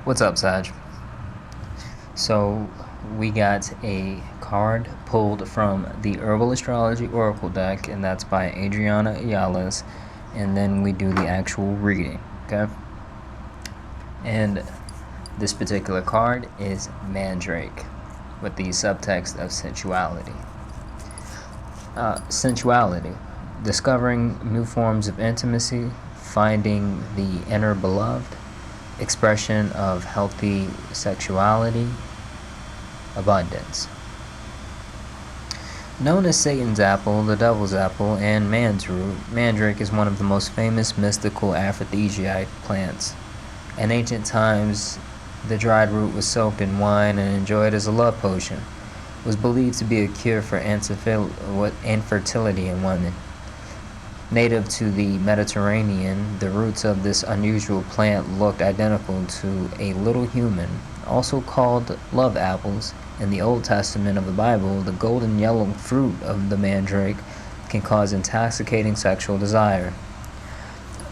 What's up, Sag? So, we got a card pulled from the Herbal Astrology Oracle deck, and that's by Adriana Ayales, and then we do the actual reading, okay? And this particular card is Mandrake, with the subtext of sensuality. Sensuality, discovering new forms of intimacy, finding the inner beloved, expression of healthy sexuality, abundance. Known as Satan's apple, the devil's apple, and man's root, mandrake is one of the most famous mystical aphrodisiac plants. In ancient times, the dried root was soaked in wine and enjoyed as a love potion. It was believed to be a cure for infertility in women. Native to the Mediterranean, the roots of this unusual plant looked identical to a little human, also called love apples. In the Old Testament of the Bible, the golden yellow fruit of the mandrake can cause intoxicating sexual desire.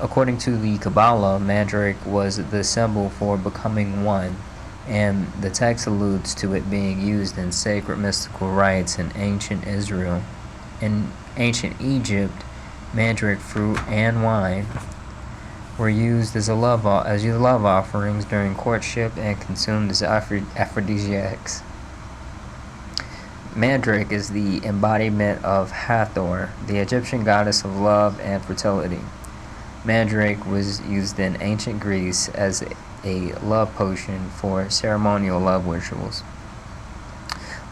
According to the Kabbalah, mandrake was the symbol for becoming one, and the text alludes to it being used in sacred mystical rites in ancient Israel. In ancient Egypt, mandrake fruit and wine were used as love offerings during courtship and consumed as aphrodisiacs. Mandrake is the embodiment of Hathor, the Egyptian goddess of love and fertility. Mandrake was used in ancient Greece as a love potion for ceremonial love rituals.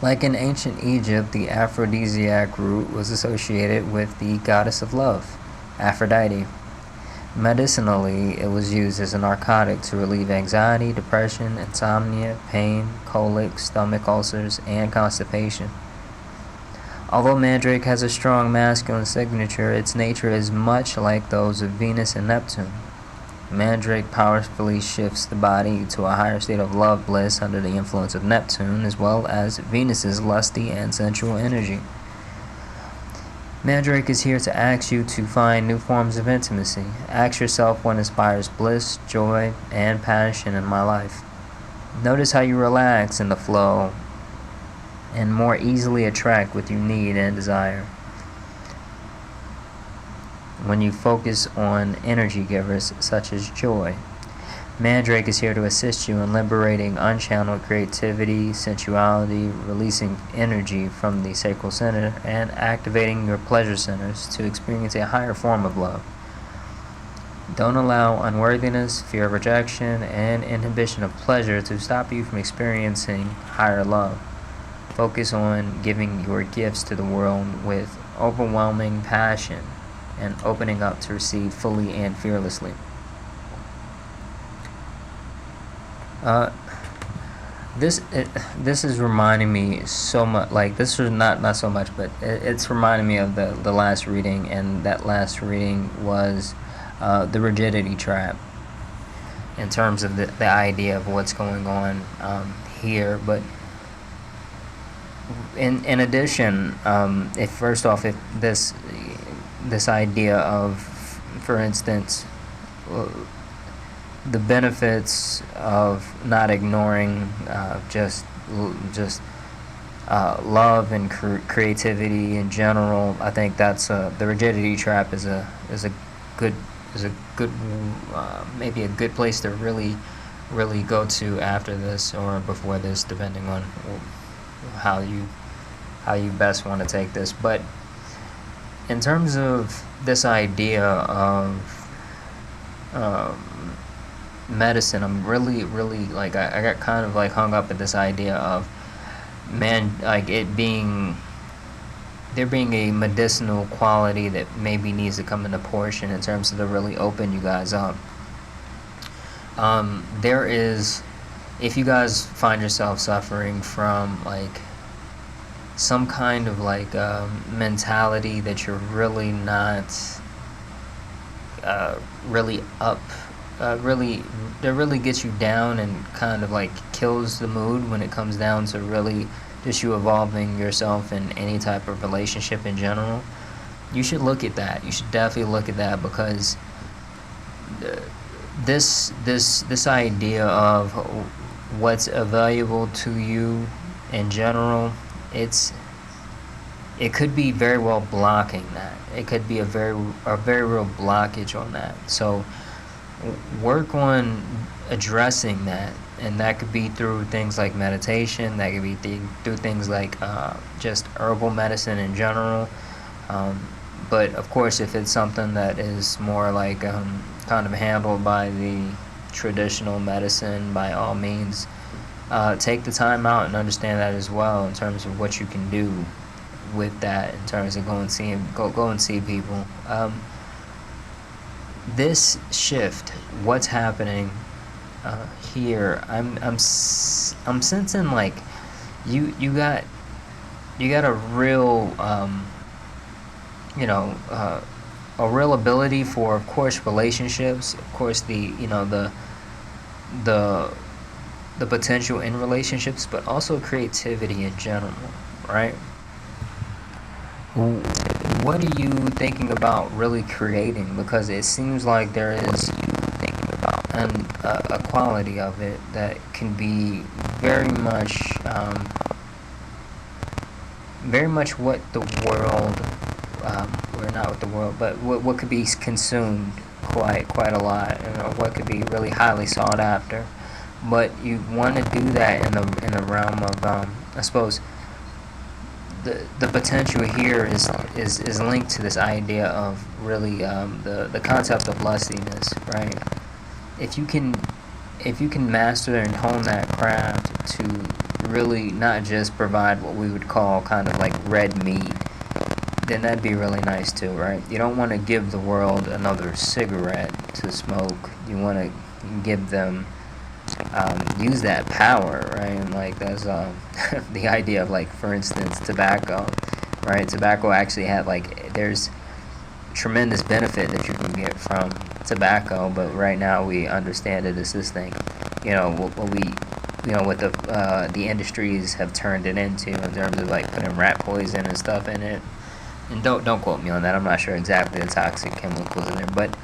Like in ancient Egypt, the aphrodisiac root was associated with the goddess of love, Aphrodite. Medicinally, it was used as a narcotic to relieve anxiety, depression, insomnia, pain, colic, stomach ulcers, and constipation. Although mandrake has a strong masculine signature, its nature is much like those of Venus and Neptune. Mandrake powerfully shifts the body to a higher state of love bliss under the influence of Neptune, as well as Venus's lusty and sensual energy. Mandrake is here to ask you to find new forms of intimacy. Ask yourself what inspires bliss, joy, and passion in my life. Notice how you relax in the flow and more easily attract what you need and desire. When you focus on energy givers such as joy, mandrake is here to assist you in liberating unchanneled creativity, sensuality, releasing energy from the sacral center, and activating your pleasure centers to experience a higher form of love. Don't allow unworthiness, fear of rejection, and inhibition of pleasure to stop you from experiencing higher love. Focus on giving your gifts to the world with overwhelming passion and opening up to receive fully and fearlessly. This is reminding me so much, like, this is not so much, but it's reminding me of the last reading, and that last reading was the rigidity trap, in terms of the idea of what's going on here. But in addition, if this idea of, for instance, the benefits of not ignoring love and creativity in general, I think that's the rigidity trap is a good maybe a good place to really go to after this or before this, depending on how you best want to take this. But in terms of this idea of medicine, I'm really like, I got kind of like hung up at this idea of there being a medicinal quality that maybe needs to come into portion in terms of to really open you guys up. There is, if you guys find yourself suffering from like some kind of like mentality that you're really not really up, that really gets you down and kind of like kills the mood when it comes down to really just you evolving yourself in any type of relationship in general, you should look at that. You should definitely look at that, because this idea of what's available to you in general, it could be very well blocking that. It could be a very real blockage on that. So work on addressing that, and that could be through things like meditation. That could be through things like just herbal medicine in general. But of course, if it's something that is more like kind of handled by the traditional medicine, by all means, take the time out and understand that as well in terms of what you can do with that, in terms of go and see people. This shift, what's happening here, I'm sensing like you got a real a real ability for, of course, relationships, of course, the potential in relationships, but also creativity in general, right? What are you thinking about really creating? Because it seems like there is a quality of it that can be very much what the world, or not what the world, but what could be consumed quite a lot, what could be really highly sought after. But you want to do that in the realm of, I suppose, the potential here is linked to this idea of really the concept of lustiness, right? If you can master and hone that craft to really not just provide what we would call kind of like red meat, then that'd be really nice too, right? You don't want to give the world another cigarette to smoke. You want to give them use that power, right? And like that's the idea of, like, for instance, tobacco, right? Tobacco actually had, like, there's tremendous benefit that you can get from tobacco, but right now we understand it as this thing, what the industries have turned it into in terms of, like, putting rat poison and stuff in it. And don't quote me on that. I'm not sure exactly the toxic chemicals in there, but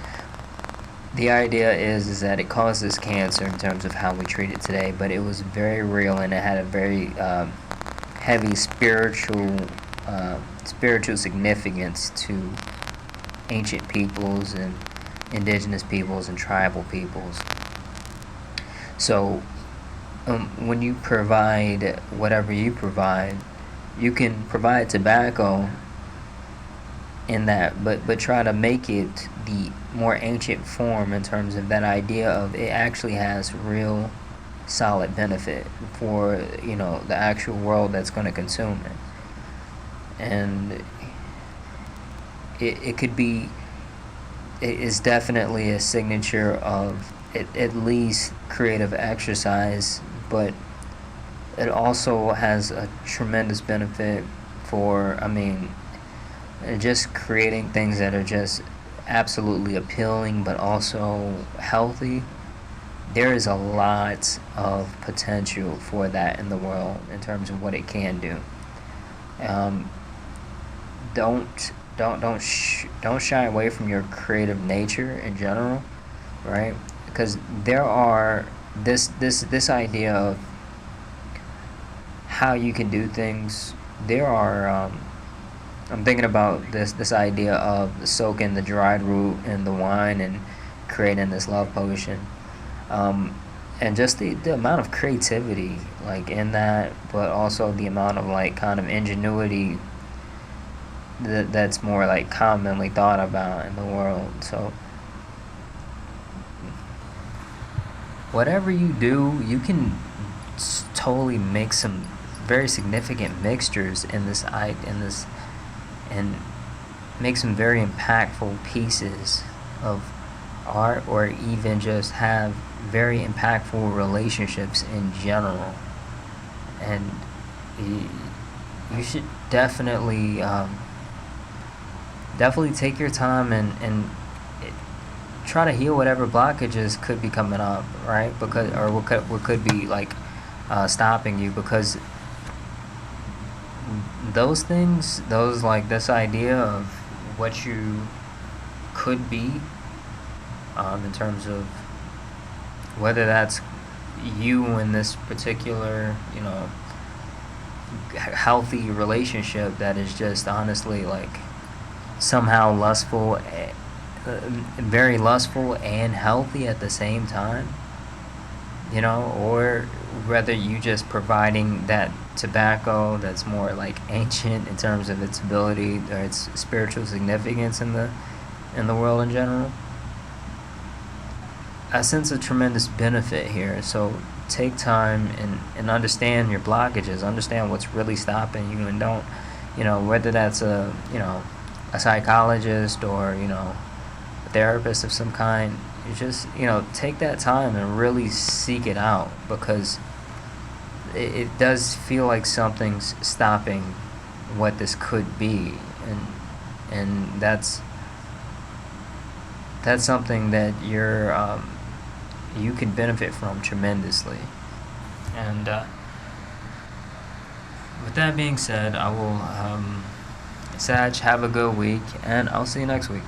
the idea is that it causes cancer in terms of how we treat it today, but it was very real, and it had a very heavy spiritual significance to ancient peoples and indigenous peoples and tribal peoples. So when you provide whatever you provide, you can provide tobacco in that, but try to make it the more ancient form in terms of that idea of it actually has real solid benefit for the actual world that's going to consume it. And it could be, it is definitely a signature of at least creative exercise, but it also has a tremendous benefit for, just creating things that are just absolutely appealing but also healthy. There is a lot of potential for that in the world in terms of what it can do. Don't shy away from your creative nature in general, right? Because there are this idea of how you can do things. There are I'm thinking about this idea of soaking the dried root in the wine and creating this love potion, and just the amount of creativity, like, in that, but also the amount of, like, kind of ingenuity that's more, like, commonly thought about in the world. So whatever you do, you can totally make some very significant mixtures in this and make some very impactful pieces of art, or even just have very impactful relationships in general. And you should definitely take your time and try to heal whatever blockages could be coming up, right? Because, or what could be, like, stopping you, because those things, like, this idea of what you could be, in terms of whether that's you in this particular, healthy relationship that is just honestly like somehow lustful, very lustful and healthy at the same time, or whether you just providing that tobacco that's more like ancient in terms of its ability or its spiritual significance in the world in general. I sense a tremendous benefit here, so take time and understand your blockages, understand what's really stopping you, and don't, whether that's a psychologist or, a therapist of some kind, you just, take that time and really seek it out, because it does feel like something's stopping what this could be, and that's something that you can benefit from tremendously. And with that being said, I will, Sag, have a good week, and I'll see you next week.